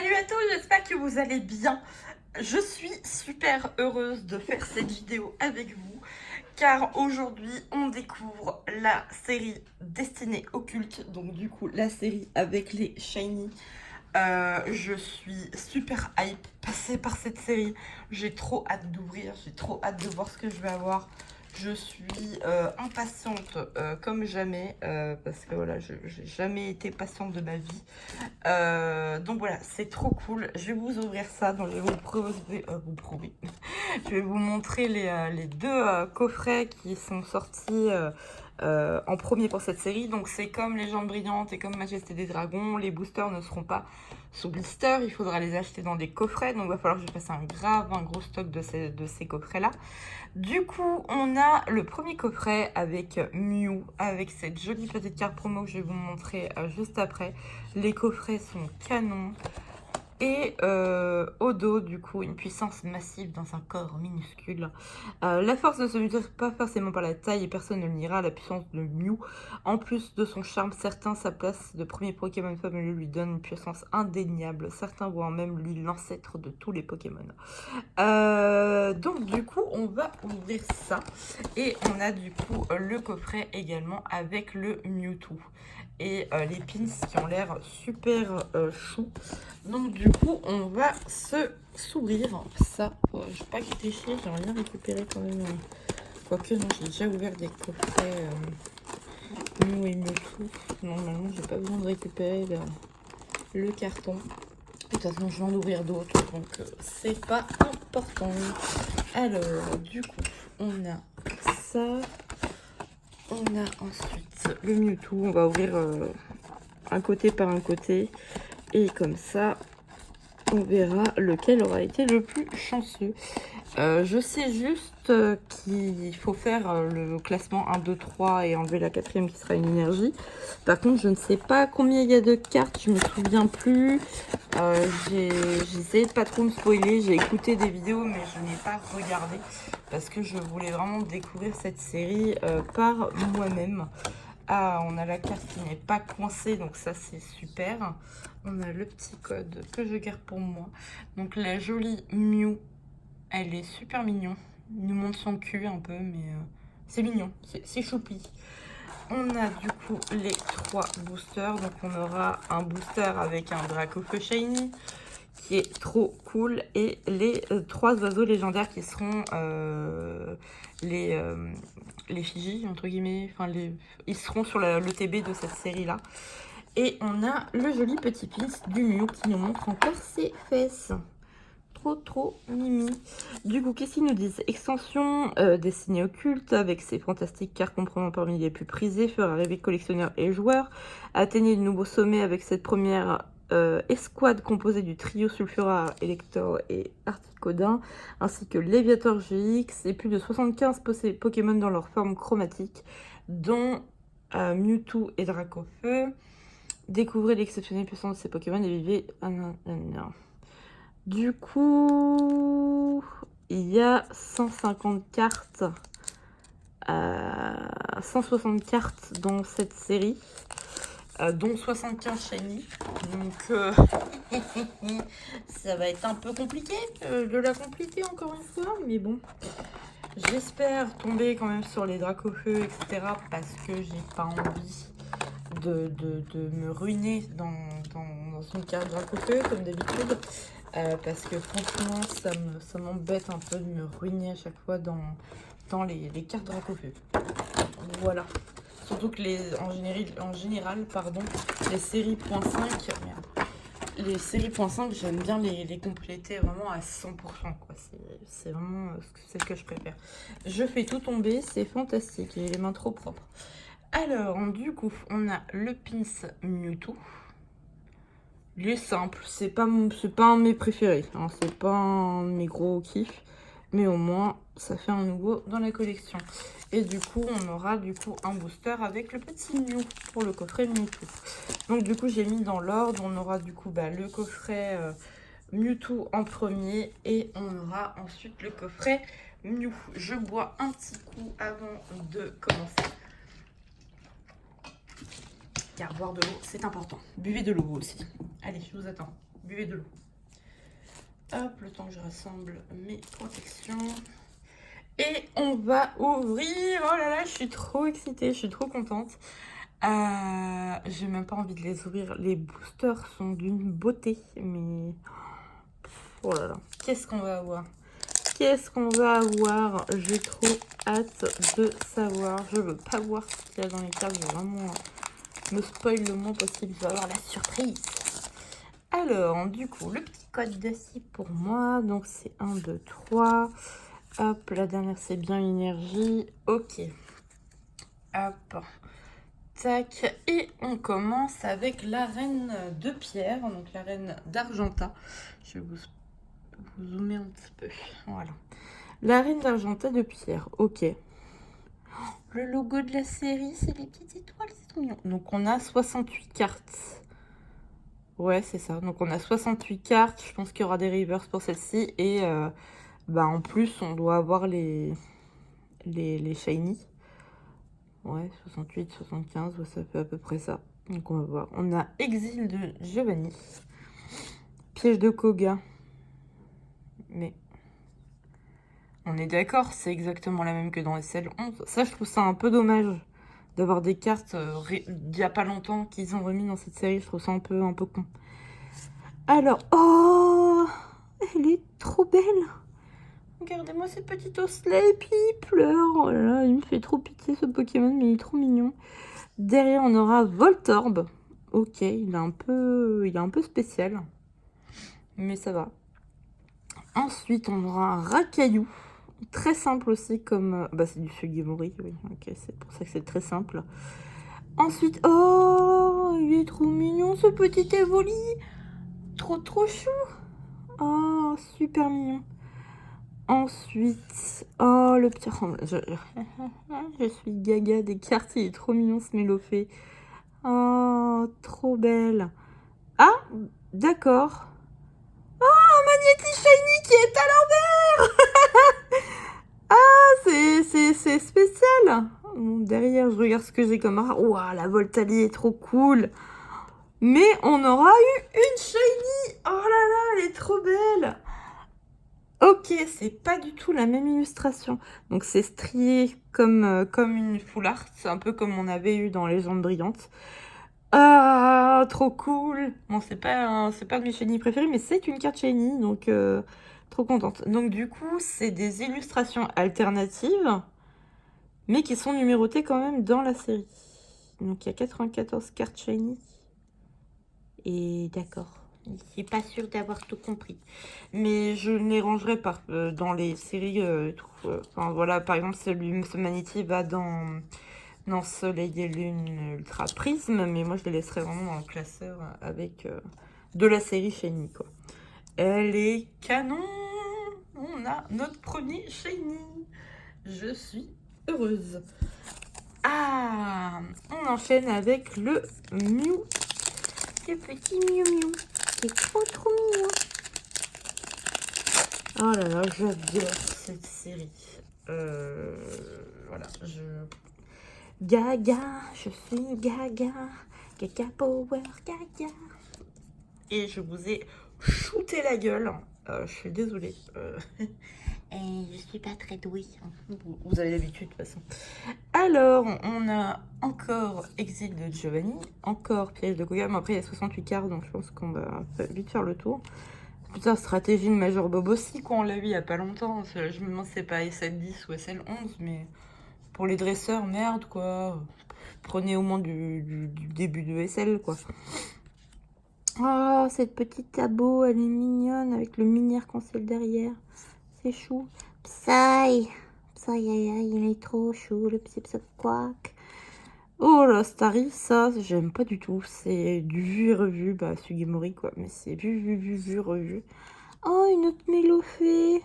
Salut à tous, j'espère que vous allez bien. Je suis super heureuse de faire cette vidéo avec vous car aujourd'hui on découvre la série Destinée Occulte, donc du coup la série avec les shiny. Je suis super hype passée par cette série, j'ai trop hâte d'ouvrir, j'ai trop hâte de voir ce que je vais avoir. Je suis impatiente comme jamais parce que voilà, j'ai jamais été patiente de ma vie. Donc voilà, c'est trop cool. Je vais vous ouvrir ça, donc je vais je vais vous montrer les deux coffrets qui sont sortis en premier pour cette série. Donc c'est comme Légendes Brillantes et comme Majesté des Dragons, les boosters ne seront pas sous blister, il faudra les acheter dans des coffrets, donc il va falloir que je fasse un gros stock de ces coffrets là. Du coup on a le premier coffret avec Mew, avec cette jolie petite carte promo que je vais vous montrer juste après. Les coffrets sont canons. Et au dos, du coup, une puissance massive dans un corps minuscule. La force ne se mesure pas forcément par la taille et personne ne le niera. La puissance de Mew, en plus de son charme, certains, sa place de premier Pokémon fabuleux lui donne une puissance indéniable. Certains voient même lui l'ancêtre de tous les Pokémon. Donc du coup, on va ouvrir ça. Et on a du coup le coffret également avec le Mewtwo. Et les pins qui ont l'air super chou. Donc du coup on va s'ouvrir ça. Je vais pas que déchirer, j'aimerais bien récupérer quand même. Quoique non, j'ai déjà ouvert des coffrets Mew et Mewtwo. Normalement j'ai pas besoin de récupérer le carton. De toute façon je vais en ouvrir d'autres, donc c'est pas important. Alors du coup on a ça. On a ensuite le Mewtwo. On va ouvrir un côté par un côté. Et comme ça, on verra lequel aura été le plus chanceux. Je sais juste qu'il faut faire le classement 1, 2, 3 et enlever la quatrième qui sera une énergie. Par contre, je ne sais pas combien il y a de cartes, je me souviens plus. J'ai essayé de pas trop me spoiler, j'ai écouté des vidéos mais je n'ai pas regardé parce que je voulais vraiment découvrir cette série par moi-même. Ah, on a la carte qui n'est pas coincée, donc ça c'est super. On a le petit code que je garde pour moi. Donc la jolie Mew, elle est super mignon. Il nous montre son cul un peu, mais c'est mignon, c'est choupi. On a du coup les 3 boosters. Donc on aura un booster avec un Dracofeu Shiny qui est trop cool. Et les 3 oiseaux légendaires qui seront les Fiji, entre guillemets. Enfin, ils seront sur le TB de cette série-là. Et on a le joli petit pins du Mew qui nous montre encore ses fesses. Trop mimi. Du coup, qu'est-ce qu'ils nous disent? Extension Destinée Occulte avec ses fantastiques cartes comprenant parmi les plus prisées, fera rêver collectionneurs et joueurs. Atteignez de nouveaux sommets avec cette première escouade composée du trio Sulfura, Elector et Articodin, ainsi que Léviator GX et plus de 75 Pokémon dans leur forme chromatique, dont Mewtwo et Dracofeu. Découvrez l'exceptionnelle puissance de ces Pokémon et vivez... Du coup, il y a 150 cartes, 160 cartes dans cette série, dont 75 shiny. Donc, ça va être un peu compliqué de la compléter encore une fois, mais bon. J'espère tomber quand même sur les Dracofeu, etc. parce que j'ai pas envie de me ruiner dans une carte Dracofeu comme d'habitude. Parce que franchement ça m'embête un peu de me ruiner à chaque fois dans les cartes Dracofeu. Voilà. Surtout que en général, pardon, les séries .5, les séries .5, j'aime bien les compléter vraiment à 100%, quoi. C'est vraiment ce que je préfère. Je fais tout tomber, c'est fantastique, j'ai les mains trop propres. Alors, du coup, on a le pins Mewtwo. Il est simple, c'est pas un de mes préférés, hein, c'est pas un de mes gros kiffs, mais au moins ça fait un nouveau dans la collection. Et du coup on aura du coup un booster avec le petit Mew pour le coffret Mewtwo. Donc du coup j'ai mis dans l'ordre, on aura du coup le coffret Mewtwo en premier et on aura ensuite le coffret Mew. Je bois un petit coup avant de commencer. Car boire de l'eau, c'est important. Buvez de l'eau aussi. Allez, je vous attends. buvez de l'eau. Hop, le temps que je rassemble mes protections. Et on va ouvrir. Oh là là, je suis trop excitée, je suis trop contente. J'ai même pas envie de les ouvrir. Les boosters sont d'une beauté, mais... Oh là là, qu'est-ce qu'on va avoir? Qu'est-ce qu'on va avoir? J'ai trop hâte de savoir. Je veux pas voir ce qu'il y a dans les cartes. Je veux vraiment me spoil le moins possible. Je vais avoir la surprise. Alors, du coup, le petit code d'acier pour moi. Donc, c'est 1, 2, 3. Hop, la dernière, c'est bien énergie. Ok. Hop. Tac. Et on commence avec la reine de pierre. Donc, la reine d'Argenta. Je vais vous zoomer un petit peu. Voilà. La reine d'Argenta de pierre. Ok. Le logo de la série, c'est les petites étoiles. C'est trop mignon. Donc, on a 68 cartes. Ouais, c'est ça. Donc, on a 68 cartes. Je pense qu'il y aura des reverse pour celle-ci. Et en plus, on doit avoir les shiny. Ouais, 68, 75. Ouais, ça fait à peu près ça. Donc, on va voir. On a Exil de Giovanni. Piège de Koga. Mais... on est d'accord, c'est exactement la même que dans SL11. Ça, je trouve ça un peu dommage d'avoir des cartes d'il n'y a pas longtemps qu'ils ont remis dans cette série. Je trouve ça un peu con. Alors, oh, elle est trop belle. Regardez-moi cette petite Osley, et puis il pleure. Oh là là, il me fait trop pitié ce Pokémon, mais il est trop mignon. Derrière, on aura Voltorb. Ok, il est un peu spécial, mais ça va. Ensuite, on aura un Racaillou. Très simple aussi, comme... c'est du Sugimori, oui. Ok, c'est pour ça que c'est très simple. Ensuite, oh, il est trop mignon, ce petit Evoli. Trop chou. Oh, super mignon. Ensuite, oh, le petit... je suis gaga des cartes, il est trop mignon, ce Mélophée. Oh, trop belle. Ah, d'accord. Oh, Magnéti Shiny qui est à l'envers. C'est spécial. Bon, derrière, je regarde ce que j'ai comme art. Ouah, la Voltali est trop cool. Mais on aura eu une shiny. Oh là là, elle est trop belle. Ok, c'est pas du tout la même illustration. Donc c'est strié comme une full art. C'est un peu comme on avait eu dans Légende brillante. Ah, trop cool. Bon, c'est pas de mes shiny préférées, mais c'est une carte shiny, donc trop contente. Donc du coup, c'est des illustrations alternatives, mais qui sont numérotées quand même dans la série. Donc il y a 94 cartes shiny. Et d'accord, je suis pas sûre d'avoir tout compris. Mais je ne les rangerai pas dans les séries. Enfin voilà, par exemple, ce Manatee va dans Soleil et Lune Ultra Prisme, mais moi je les laisserai vraiment dans le classeur avec de la série Shiny, quoi. Elle est canon. On a notre premier Shiny. Je suis heureuse. Ah, on enchaîne avec le Mew. Le petit Mew Mew. C'est trop mignon. Oh là là, j'adore cette série. Voilà, Gaga, je suis Gaga. Gaga Power, Gaga. Et je vous ai shooté la gueule. Je suis désolée. Et je suis pas très douée. Vous avez l'habitude de toute façon. Alors, on a encore Exil de Giovanni. Encore Piège de Koga. Mais après, il y a 68 cartes, donc je pense qu'on va vite faire le tour. Putain, stratégie de Major Bob aussi, quoi. On l'a vu il y a pas longtemps. Je me demande si c'est pas SL10 ou SL11, mais pour les dresseurs, merde, quoi. Prenez au moins du début de SL, quoi. Oh, cette petite tableau, elle est mignonne avec le mini arc-en-ciel derrière. C'est chou. Psy, il est trop chou, le petit Quack. Oh là, Starry, ça, j'aime pas du tout. C'est du vu et revu, Sugimori, quoi. Mais c'est vu, revu. Oh, une autre Mélophée.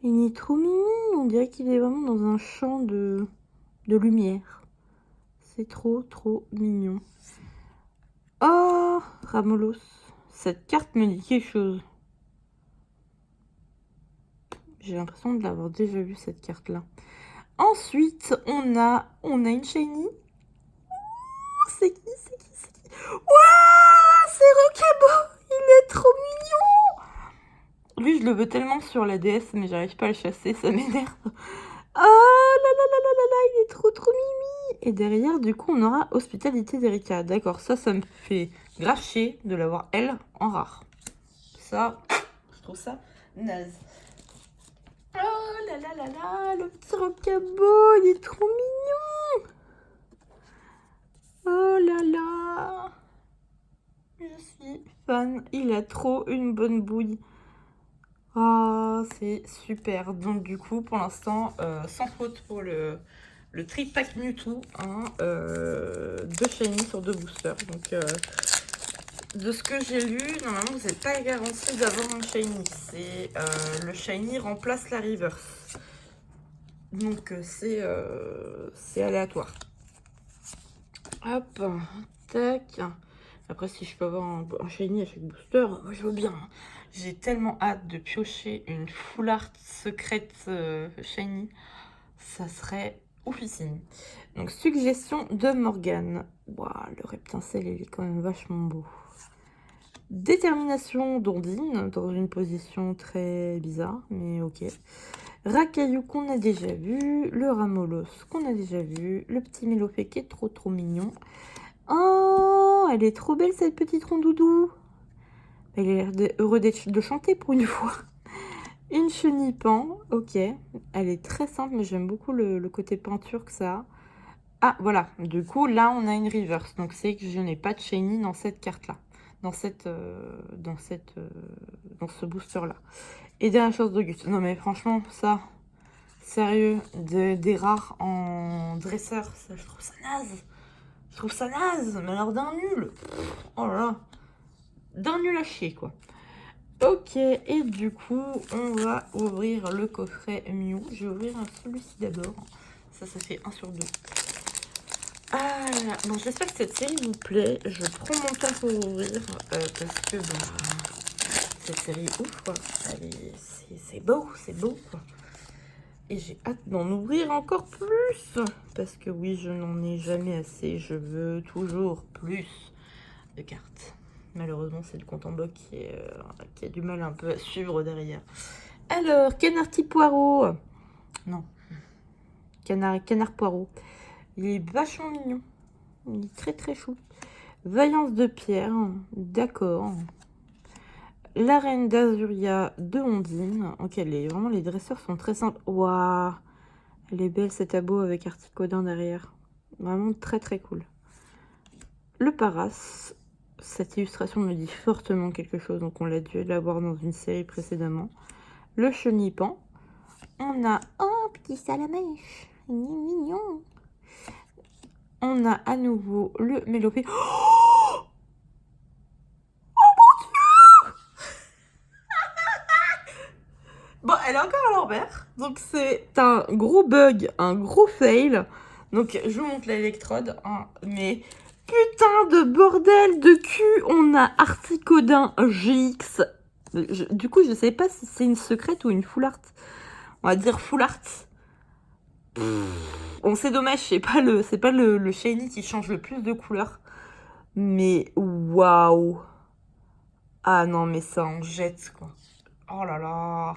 Il est trop mignon. On dirait qu'il est vraiment dans un champ de lumière. C'est trop mignon. Oh, Ramolos. Cette carte me dit quelque chose. J'ai l'impression de l'avoir déjà vu, cette carte-là. Ensuite, on a une shiny. C'est qui? Waouh, c'est Rokabo. Il est je le veux tellement sur la DS, mais j'arrive pas à le chasser, ça m'énerve. Oh là là là là là là, il est trop mimi. Et derrière, du coup, on aura Hospitalité d'Erika. D'accord, ça me fait grave chier de l'avoir, elle, en rare. Ça, je trouve ça naze. Oh là là là là, le petit rocabo, il est trop mignon. Oh là là. Je suis fan, il a trop une bonne bouille. Oh, c'est super. Donc du coup, pour l'instant, sans faute pour le tripack Mewtwo, hein, 2 shiny sur 2 boosters. Donc de ce que j'ai lu, normalement vous n'êtes pas garanti d'avoir un shiny. C'est le shiny remplace la reverse. Donc c'est aléatoire. Hop, tac. Après, si je peux avoir un shiny à chaque booster, moi je veux bien. J'ai tellement hâte de piocher une full art secrète shiny. Ça serait oufissime. Donc, suggestion de Morgane. Waouh, le reptincelle, il est quand même vachement beau. Détermination d'Ondine, dans une position très bizarre, mais ok. Racaillou qu'on a déjà vu, le Ramolos qu'on a déjà vu, le petit Mélopée qui est trop mignon. Oh, elle est trop belle cette petite rondoudou. Elle a l'air heureux de chanter pour une fois. Une chenipan, ok. Elle est très simple, mais j'aime beaucoup le côté peinture que ça a. Ah, voilà. Du coup, là, on a une reverse. Donc, c'est que je n'ai pas de shiny dans cette carte-là. Dans ce booster-là. Et dernière chose d'Auguste. Non, mais franchement, ça, sérieux, des rares en dresseur, ça, je trouve ça naze. Je trouve ça naze, mais alors d'un nul. Oh là là. D'un nul à chier, quoi. Ok, et du coup, on va ouvrir le coffret Mew. Je vais ouvrir celui-ci d'abord. Ça fait 1 sur 2. Ah là là. Bon, j'espère que cette série vous plaît. Je prends mon temps pour ouvrir parce que cette série est ouf, quoi. C'est beau, quoi. Et j'ai hâte d'en ouvrir encore plus. Parce que oui, je n'en ai jamais assez. Je veux toujours plus de cartes. Malheureusement, c'est le compte en bloc qui a du mal un peu à suivre derrière. Alors, canard petit poireau. Non. Canard poireau. Il est vachement mignon. Il est très chou. Vaillance de pierre. D'accord. La reine d'Azuria de Ondine. Ok, vraiment, les dresseurs sont très simples. Waouh. Elle est belle cette abo avec Articodin derrière. Vraiment très cool. Le Paras. Cette illustration me dit fortement quelque chose, donc on l'a dû l'avoir dans une série précédemment. Le chenipan. On a un petit salamèche. Mignon. On a à nouveau le Mélopée. Oh, mon Dieu. Bon, elle est encore à l'envers. Donc c'est un gros bug, un gros fail. Donc je vous montre l'électrode. Hein, mais... putain de bordel de cul, on a Articodin GX. Du coup, je sais pas si c'est une secrète ou une full art. On va dire full art. Bon, c'est dommage, c'est pas le shiny qui change le plus de couleurs. Mais waouh. Ah non, mais ça en jette, quoi. Oh là là.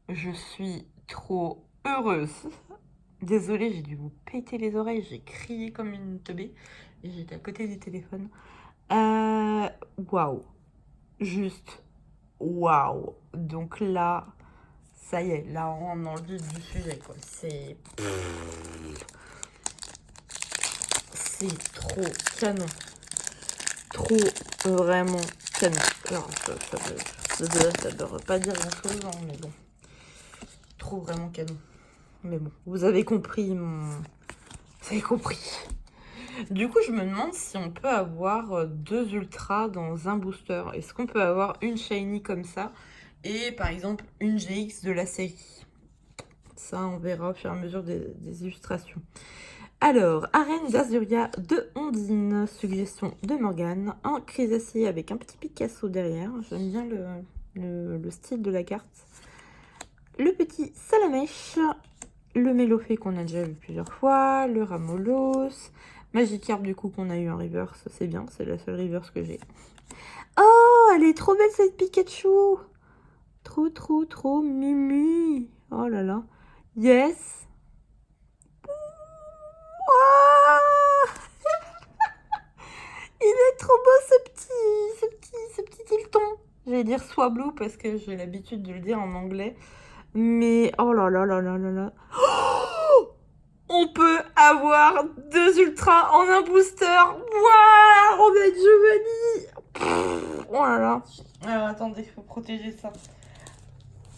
Je suis trop heureuse. Désolée, j'ai dû vous péter les oreilles. J'ai crié comme une teubée. Et j'étais à côté du téléphone. Waouh. Juste waouh. Donc là, ça y est, là on rentre dans le vif du sujet, quoi. C'est trop canon. Trop vraiment canon. Alors, ça devrait pas dire grand chose, hein, mais bon. Trop vraiment canon. Mais bon, vous avez compris Vous avez compris. Du coup, je me demande si on peut avoir 2 ultras dans un booster. Est-ce qu'on peut avoir une shiny comme ça et par exemple une GX de la série? Ça, on verra au fur et à mesure des illustrations. Alors, arène d'Azuria de Ondine, suggestion de Morgane. Un Chrysacier avec un petit Picasso derrière. J'aime bien le style de la carte. Le petit Salamèche. Le Mélopée qu'on a déjà vu plusieurs fois. Le Ramolos. Magikarp du coup qu'on a eu en reverse, c'est bien, c'est la seule reverse que j'ai. Oh, elle est trop belle cette Pikachu. trop mimi. Oh là là. Yes. Ouah. Il est trop beau ce petit Tilton. J'allais dire Swablu parce que j'ai l'habitude de le dire en anglais. Mais oh là là là là là là. Oh, on peut avoir 2 ultras en un booster. Waouh, on va être Giovanni. Oh là là. Alors attendez, il faut protéger ça.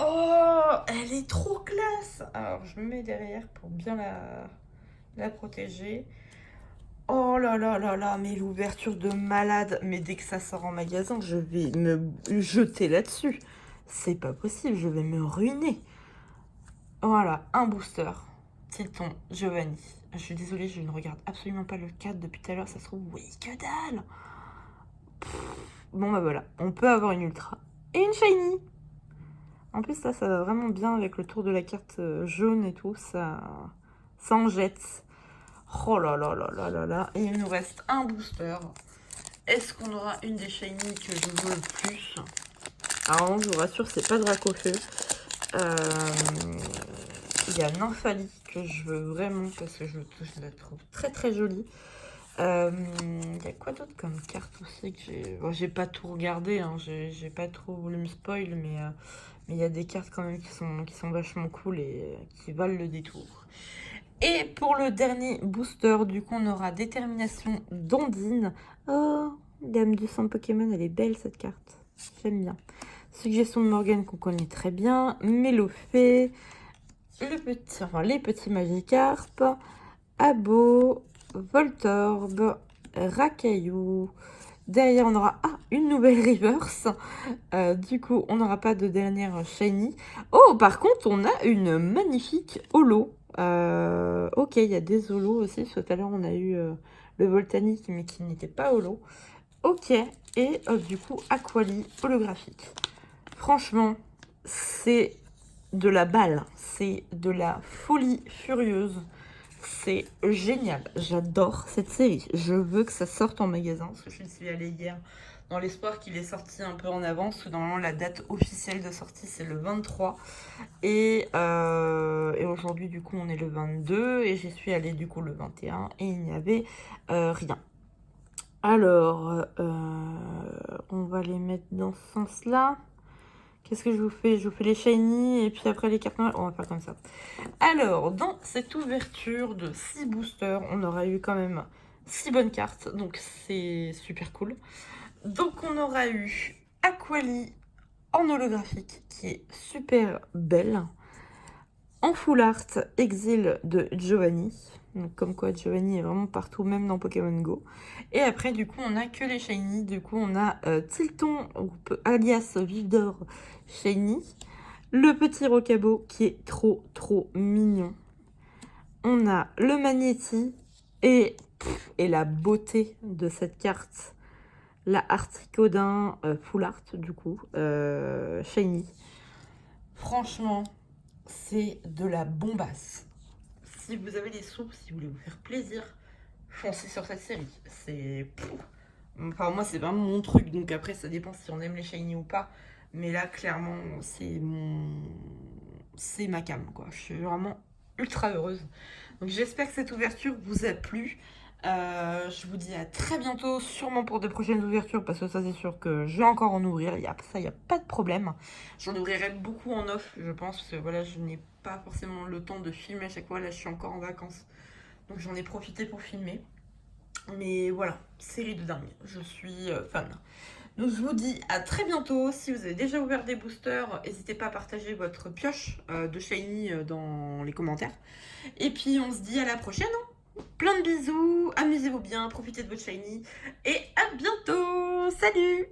Oh, elle est trop classe. Alors je me mets derrière pour bien la protéger. Oh là là là là, mais l'ouverture de malade. Mais dès que ça sort en magasin, je vais me jeter là-dessus. C'est pas possible, je vais me ruiner. Voilà, un booster. Tilton, Giovanni. Je suis désolée, je ne regarde absolument pas le cadre depuis tout à l'heure. Ça se trouve, oui, que dalle. Bon bah voilà, on peut avoir une ultra et une shiny. En plus là, ça va vraiment bien avec le tour de la carte jaune et tout. Ça en jette. Oh là là là là là là. Et il nous reste un booster. Est-ce qu'on aura une des shiny que je veux le plus? Alors je vous rassure, c'est pas Dracofeu. Il y a Nymphalie que je veux vraiment parce que je la trouve très jolie. Il y a quoi d'autre comme carte aussi que j'ai pas tout regardé, hein, j'ai pas trop voulu me spoil, mais il y a des cartes quand même qui sont vachement cool et qui valent le détour. Et pour le dernier booster, du coup, on aura Détermination d'Ondine. Oh, Dame du sang Pokémon, elle est belle cette carte. J'aime bien. Suggestion de Morgane qu'on connaît très bien. Mélofée. Les petits Magikarp. Abo. Voltorb. Racaillou. Derrière, on aura une nouvelle reverse. Du coup, on n'aura pas de dernière shiny. Oh, par contre, on a une magnifique holo. Ok, il y a des holos aussi. Tout à l'heure, on a eu le Voltanique, mais qui n'était pas holo. Ok, et du coup, Aquali holographique. Franchement, c'est de la balle. C'est de la folie furieuse. C'est génial. J'adore cette série. Je veux que ça sorte en magasin, parce que je suis allée hier dans l'espoir qu'il est sorti un peu en avance. Normalement, la date officielle de sortie, c'est le 23. Et aujourd'hui, du coup, on est le 22. Et j'y suis allée, du coup, le 21. Et il n'y avait rien. Alors, on va les mettre dans ce sens-là. Qu'est-ce que je vous fais? Je vous fais les shiny et puis après les cartes noires. On va faire comme ça. Alors, dans cette ouverture de 6 boosters, on aura eu quand même 6 bonnes cartes. Donc, c'est super cool. Donc, on aura eu Aquali en holographique, qui est super belle. En full art, Exil de Giovanni. Donc, comme quoi, Giovanni est vraiment partout, même dans Pokémon Go. Et après, du coup, on a que les shiny. Du coup, on a Tilton, alias Vive d'Or shiny. Le petit Rocabo, qui est trop mignon. On a le Magnéti. Et la beauté de cette carte, la Articodin full art, du coup, shiny. Franchement, c'est de la bombasse. Si vous avez des sous, si vous voulez vous faire plaisir, foncez sur cette série. C'est... Enfin, moi, c'est vraiment mon truc. Donc après, ça dépend si on aime les shiny ou pas. Mais là, clairement, c'est ma cam, quoi. Je suis vraiment ultra heureuse. Donc j'espère que cette ouverture vous a plu. Je vous dis à très bientôt, sûrement pour de prochaines ouvertures, parce que ça c'est sûr que je vais encore en ouvrir, il n'y a pas de problème. J'en ouvrirai beaucoup en off, je pense, parce que voilà, je n'ai pas forcément le temps de filmer à chaque fois, là je suis encore en vacances, donc j'en ai profité pour filmer. Mais voilà, série de dingue, je suis fan. Donc je vous dis à très bientôt. Si vous avez déjà ouvert des boosters, n'hésitez pas à partager votre pioche de shiny dans les commentaires. Et puis on se dit à la prochaine. Plein de bisous, amusez-vous bien, profitez de votre shiny et à bientôt. Salut!